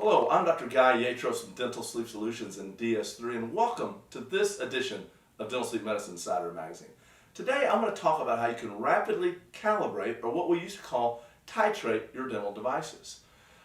Hello, I'm Dr. Guy Yatros from Dental Sleep Solutions and DS3, and welcome to this edition of Dental Sleep Medicine Insider Magazine. Today I'm going to talk about how you can rapidly calibrate, or what we used to call titrate, your dental devices.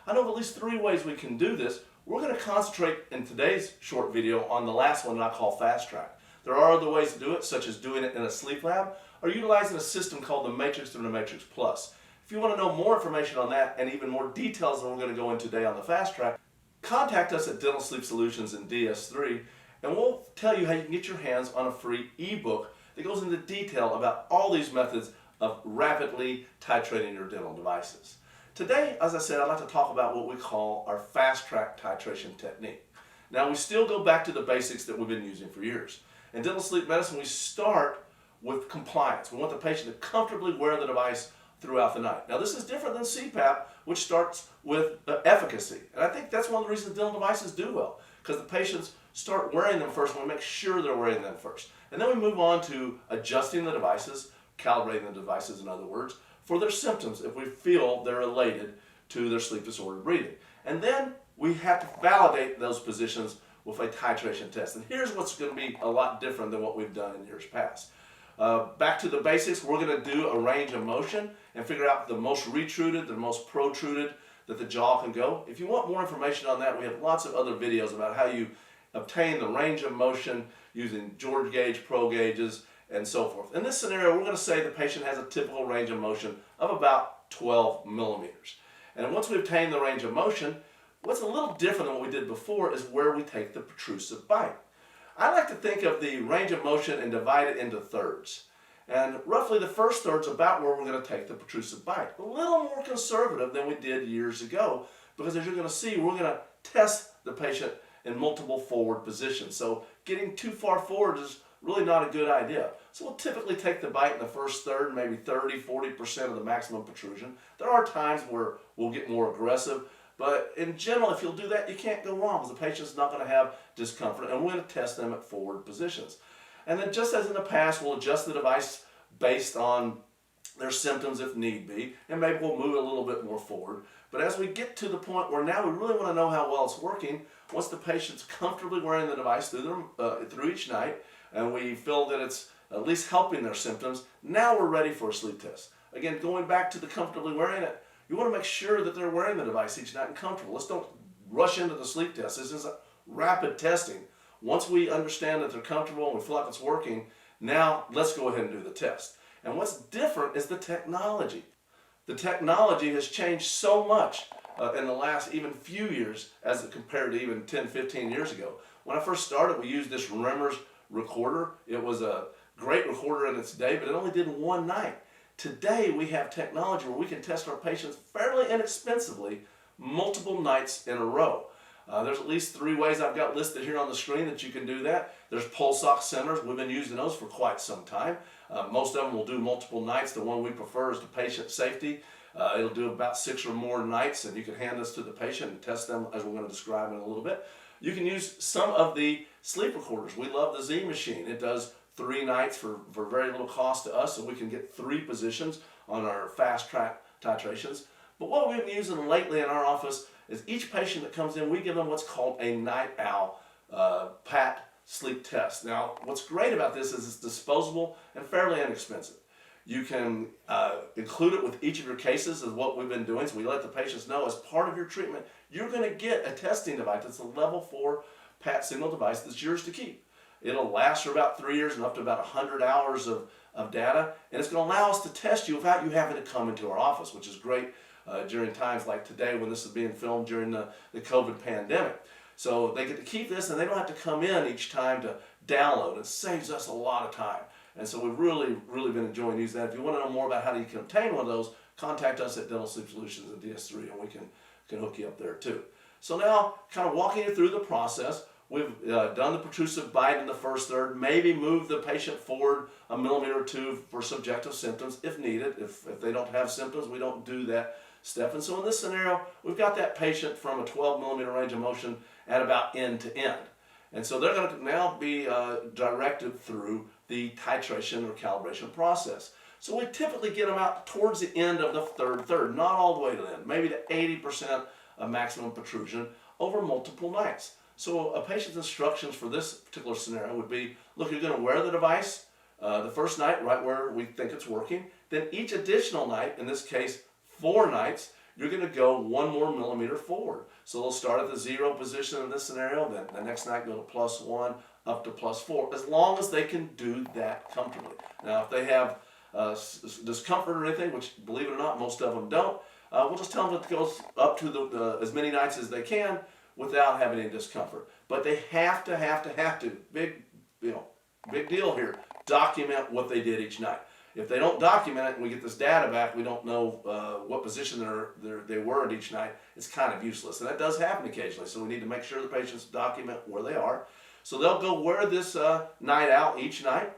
I know of at least 3 ways we can do this. We're going to concentrate in today's short video on the last one that I call FastTrack. There are other ways to do it, such as doing it in a sleep lab or utilizing a system called the Matrix or the Matrix Plus. If you want to know more information on that and even more details than we're going to go into today on the FastTrack, contact us at Dental Sleep Solutions and DS3, and we'll tell you how you can get your hands on a free ebook that goes into detail about all these methods of rapidly titrating your dental devices. Today, as I said, I'd like to talk about what we call our FastTrack titration technique. Now, we still go back to the basics that we've been using for years. In dental sleep medicine, we start with compliance. We want the patient to comfortably wear the device throughout the night. Now, this is different than CPAP, which starts with efficacy. And I think that's one of the reasons dental devices do well, because the patients start wearing them first, and we make sure they're wearing them first. And then we move on to adjusting the devices, calibrating the devices, in other words, for their symptoms if we feel they're related to their sleep disordered breathing. And then we have to validate those positions with a titration test. And here's what's going to be a lot different than what we've done in years past. Back to the basics, we're going to do a range of motion and figure out the most retruded, the most protruded that the jaw can go. If you want more information on that, we have lots of other videos about how you obtain the range of motion using George gauge, pro gauges, and so forth. In this scenario, we're going to say the patient has a typical range of motion of about 12 millimeters. And once we obtain the range of motion, what's a little different than what we did before is where we take the protrusive bite. I like to think of the range of motion and divide it into thirds. And roughly the first third's about where we're going to take the protrusive bite. A little more conservative than we did years ago, because as you're going to see, we're going to test the patient in multiple forward positions. So getting too far forward is really not a good idea. So we'll typically take the bite in the first third, maybe 30–40% of the maximum protrusion. There are times where we'll get more aggressive, but in general, if you'll do that, you can't go wrong, because the patient's not going to have discomfort, and we're going to test them at forward positions. And then, just as in the past, we'll adjust the device based on their symptoms if need be, and maybe we'll move it a little bit more forward. But as we get to the point where now we really want to know how well it's working, once the patient's comfortably wearing the device through each night, and we feel that it's at least helping their symptoms, now we're ready for a sleep test. Again, going back to the comfortably wearing it, you want to make sure that they're wearing the device each night and comfortable. Let's don't rush into the sleep test. This is a rapid testing. Once we understand that they're comfortable and we feel like it's working, now let's go ahead and do the test. And what's different is the technology. The technology has changed so much in the last even few years as compared to even 10–15 years ago. When I first started, we used this Remers recorder. It was a great recorder in its day, but it only did one night. Today, we have technology where we can test our patients fairly inexpensively multiple nights in a row. There's at least 3 ways I've got listed here on the screen that you can do that. There's pulse oximeters. We've been using those for quite some time. Most of them will do multiple nights. The one we prefer is the patient safety. It'll do about 6 or more nights, and you can hand this to the patient and test them, as we're going to describe in a little bit. You can use some of the sleep recorders. We love the Z machine. It does 3 nights for very little cost to us, so we can get 3 positions on our FastTrack titrations. But what we've been using lately in our office is each patient that comes in, we give them what's called a night owl PAT sleep test. Now, what's great about this is it's disposable and fairly inexpensive. You can include it with each of your cases, is what we've been doing. So we let the patients know as part of your treatment, you're going to get a testing device that's a level 4 PAT signal device that's yours to keep. It'll last for about 3 years and up to about 100 hours of data, and it's going to allow us to test you without you having to come into our office, which is great during times like today when this is being filmed during the COVID pandemic. So they get to keep this, and they don't have to come in each time to download. It saves us a lot of time. And so we've really been enjoying using that. If you want to know more about how you can obtain one of those, contact us at Dental Sleep Solutions and DS3, and we can hook you up there too. So now, kind of walking you through the process, we've done the protrusive bite in the first third, maybe move the patient forward 1 millimeter or 2 for subjective symptoms if needed. If they don't have symptoms, we don't do that step. And so in this scenario, we've got that patient from a 12 millimeter range of motion at about end to end. And so they're going to now be directed through the titration or calibration process. So we typically get them out towards the end of the third, not all the way to the end, maybe to 80% of maximum protrusion over multiple nights. So a patient's instructions for this particular scenario would be, look, you're going to wear the device the first night right where we think it's working. Then each additional night, in this case 4 nights, you're going to go 1 more millimeter forward. So they'll start at the 0 position in this scenario, then the next night go to +1 up to +4, as long as they can do that comfortably. Now if they have discomfort or anything, which believe it or not most of them don't, we'll just tell them to go up to as many nights as they can without having any discomfort. But they have to, big deal here, document what they did each night. If they don't document it and we get this data back, we don't know what position they were at each night, it's kind of useless. And that does happen occasionally, so we need to make sure the patients document where they are. So they'll go wear this night out each night.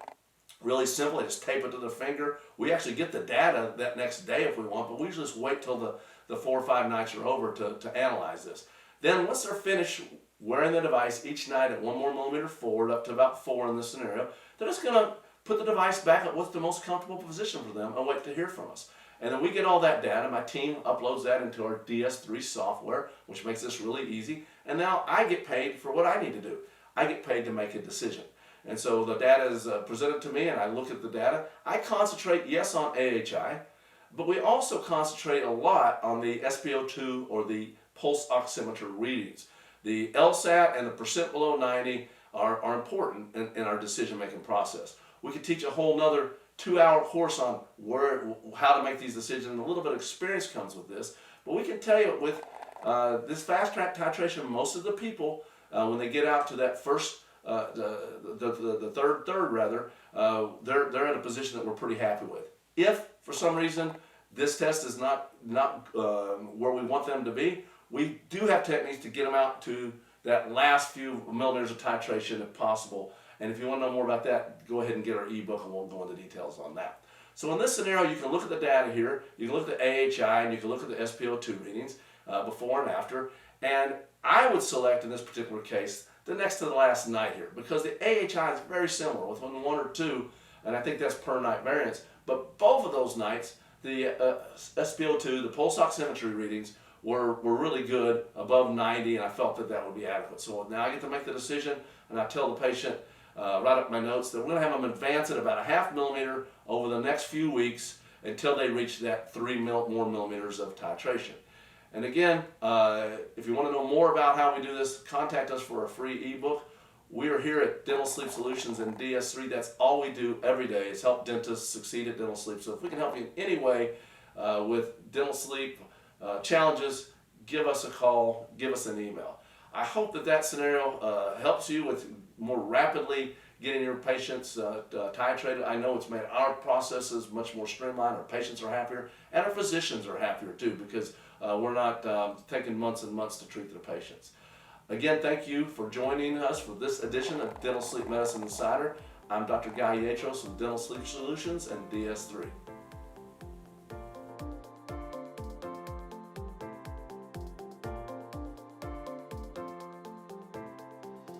Really simple, they just tape it to their finger. We actually get the data that next day if we want, but we usually just wait till the 4 or 5 nights are over to analyze this. Then once they're finished wearing the device each night at 1 more millimeter forward up to about 4 in this scenario, they're just going to put the device back at what's the most comfortable position for them and wait to hear from us. And then we get all that data. My team uploads that into our DS3 software, which makes this really easy. And now I get paid for what I need to do. I get paid to make a decision. And so the data is presented to me and I look at the data. I concentrate, yes, on AHI, but we also concentrate a lot on the SpO2 or the pulse oximeter readings. The LSAT and the percent below 90 are important in our decision-making process. We could teach a whole nother 2-hour course on how to make these decisions, and a little bit of experience comes with this. But we can tell you with this FastTrack titration, most of the people, when they get out to that first, the third rather, they're in a position that we're pretty happy with. If for some reason this test is not where we want them to be, we do have techniques to get them out to that last few millimeters of titration if possible. And if you want to know more about that, go ahead and get our ebook and we'll go into details on that. So in this scenario, you can look at the data here, you can look at the AHI, and you can look at the SpO2 readings before and after. And I would select, in this particular case, the next to the last night here, because the AHI is very similar with 1 or 2, and I think that's per night variance. But both of those nights, the SpO2, the pulse oximetry readings, were really good, above 90, and I felt that would be adequate. So now I get to make the decision, and I tell the patient, write up my notes, that we're going to have them advance at about a ½ millimeter over the next few weeks until they reach that 3 more millimeters of titration. And again, if you want to know more about how we do this, contact us for a free ebook. We are here at Dental Sleep Solutions and DS3. That's all we do every day is help dentists succeed at dental sleep. So if we can help you in any way with dental sleep challenges, give us a call, give us an email. I hope that scenario helps you with more rapidly getting your patients titrated. I know it's made our processes much more streamlined, our patients are happier, and our physicians are happier too, because we're not taking months and months to treat their patients. Again, thank you for joining us for this edition of Dental Sleep Medicine Insider. I'm Dr. Guy Yatros from Dental Sleep Solutions and DS3.